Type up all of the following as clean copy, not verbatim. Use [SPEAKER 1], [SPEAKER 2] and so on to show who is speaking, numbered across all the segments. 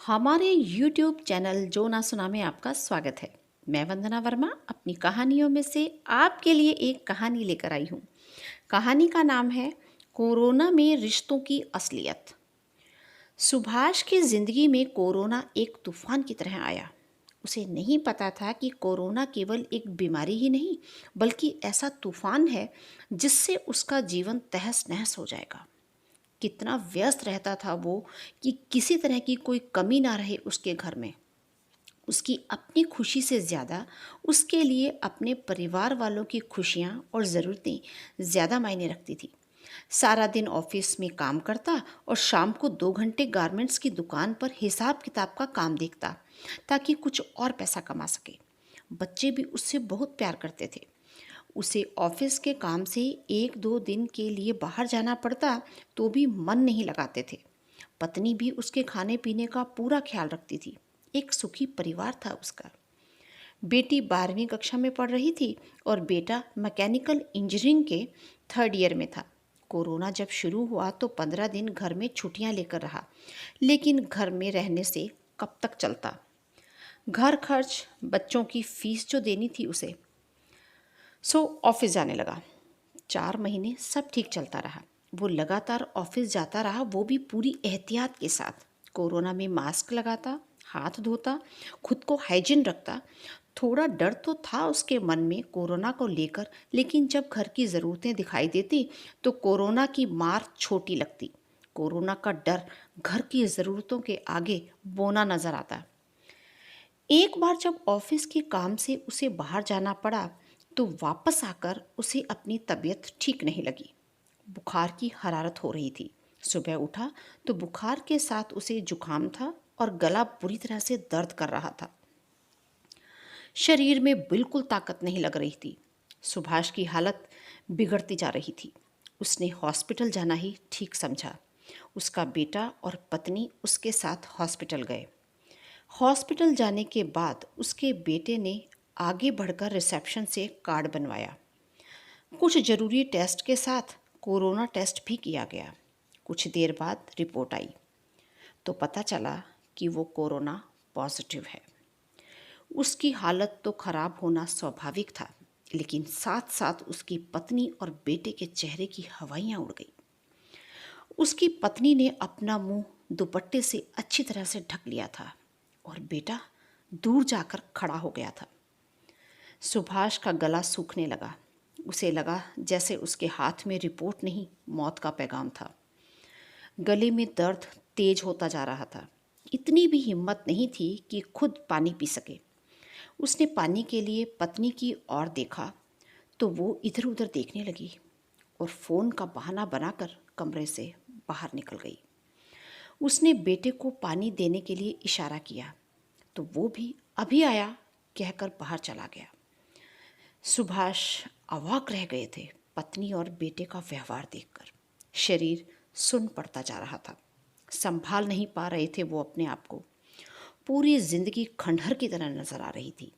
[SPEAKER 1] हमारे YouTube channel जो ना सुना में आपका स्वागत है। मैं वंदना वर्मा अपनी कहानियों में से आपके लिए एक कहानी लेकर आई हूँ। कहानी का नाम है कोरोना में रिश्तों की असलियत। सुभाष की जिंदगी में कोरोना एक तूफान की तरह आया। उसे नहीं पता था कि कोरोना केवल एक बीमारी ही नहीं बल्कि ऐसा तूफान है जिससे उसका जीवन तहस नहस हो जाएगा। कितना व्यस्त रहता था वो कि किसी तरह की कोई कमी ना रहे उसके घर में। उसकी अपनी खुशी से ज़्यादा उसके लिए अपने परिवार वालों की खुशियाँ और ज़रूरतें ज़्यादा मायने रखती थी। सारा दिन ऑफिस में काम करता और शाम को 2 घंटे गारमेंट्स की दुकान पर हिसाब किताब का काम देखता ताकि कुछ और पैसा कमा सके। बच्चे भी उससे बहुत प्यार करते थे। उसे ऑफिस के काम से 1-2 दिन के लिए बाहर जाना पड़ता तो भी मन नहीं लगाते थे। पत्नी भी उसके खाने पीने का पूरा ख्याल रखती थी। एक सुखी परिवार था उसका। बेटी 12वीं कक्षा में पढ़ रही थी और बेटा मैकेनिकल इंजीनियरिंग के 3rd ईयर में था। कोरोना जब शुरू हुआ तो 15 दिन घर में छुट्टियां लेकर रहा, लेकिन घर में रहने से कब तक चलता। घर खर्च, बच्चों की फीस जो देनी थी उसे, ऑफिस जाने लगा। 4 महीने सब ठीक चलता रहा। वो लगातार ऑफिस जाता रहा, वो भी पूरी एहतियात के साथ। कोरोना में मास्क लगाता, हाथ धोता, खुद को हाइजीन रखता। थोड़ा डर तो था उसके मन में कोरोना को लेकर, लेकिन जब घर की ज़रूरतें दिखाई देती तो कोरोना की मार छोटी लगती। कोरोना का डर घर की ज़रूरतों के आगे बोना नज़र आता। एक बार जब ऑफिस के काम से उसे बाहर जाना पड़ा तो वापस आकर उसे अपनी तबीयत ठीक नहीं लगी। बुखार की हरारत हो रही थी। सुबह उठा तो बुखार के साथ उसे जुकाम था और गला बुरी तरह से दर्द कर रहा था। शरीर में बिल्कुल ताकत नहीं लग रही थी। सुभाष की हालत बिगड़ती जा रही थी। उसने हॉस्पिटल जाना ही ठीक समझा। उसका बेटा और पत्नी उसके साथ हॉस्पिटल गए। हॉस्पिटल जाने के बाद उसके बेटे ने आगे बढ़कर रिसेप्शन से कार्ड बनवाया। कुछ ज़रूरी टेस्ट के साथ कोरोना टेस्ट भी किया गया। कुछ देर बाद रिपोर्ट आई तो पता चला कि वो कोरोना पॉजिटिव है। उसकी हालत तो खराब होना स्वाभाविक था, लेकिन साथ साथ उसकी पत्नी और बेटे के चेहरे की हवाइयाँ उड़ गई। उसकी पत्नी ने अपना मुंह दुपट्टे से अच्छी तरह से ढक लिया था और बेटा दूर जाकर खड़ा हो गया था। सुभाष का गला सूखने लगा। उसे लगा जैसे उसके हाथ में रिपोर्ट नहीं, मौत का पैगाम था। गले में दर्द तेज होता जा रहा था। इतनी भी हिम्मत नहीं थी कि खुद पानी पी सके। उसने पानी के लिए पत्नी की ओर देखा तो वो इधर उधर देखने लगी और फ़ोन का बहाना बनाकर कमरे से बाहर निकल गई। उसने बेटे को पानी देने के लिए इशारा किया तो वो भी अभी आया कहकर बाहर चला गया। सुभाष अवाक रह गए थे पत्नी और बेटे का व्यवहार देखकर। शरीर सुन्न पड़ता जा रहा था। संभाल नहीं पा रहे थे वो अपने आप को। पूरी जिंदगी खंडहर की तरह नजर आ रही थी।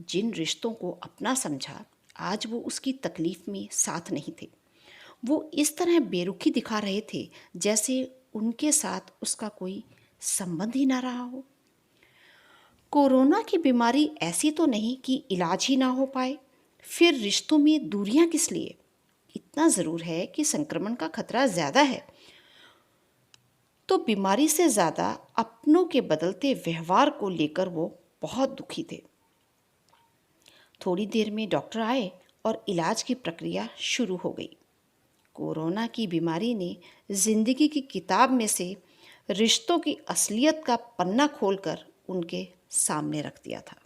[SPEAKER 1] जिन रिश्तों को अपना समझा आज वो उसकी तकलीफ में साथ नहीं थे। वो इस तरह बेरुखी दिखा रहे थे जैसे उनके साथ उसका कोई संबंध ही ना रहा हो। कोरोना की बीमारी ऐसी तो नहीं कि इलाज ही ना हो पाए, फिर रिश्तों में दूरियां किस लिए? इतना ज़रूर है कि संक्रमण का खतरा ज़्यादा है, तो बीमारी से ज़्यादा अपनों के बदलते व्यवहार को लेकर वो बहुत दुखी थे। थोड़ी देर में डॉक्टर आए और इलाज की प्रक्रिया शुरू हो गई। कोरोना की बीमारी ने जिंदगी की किताब में से रिश्तों की असलियत का पन्ना खोलकर उनके सामने रख दिया था।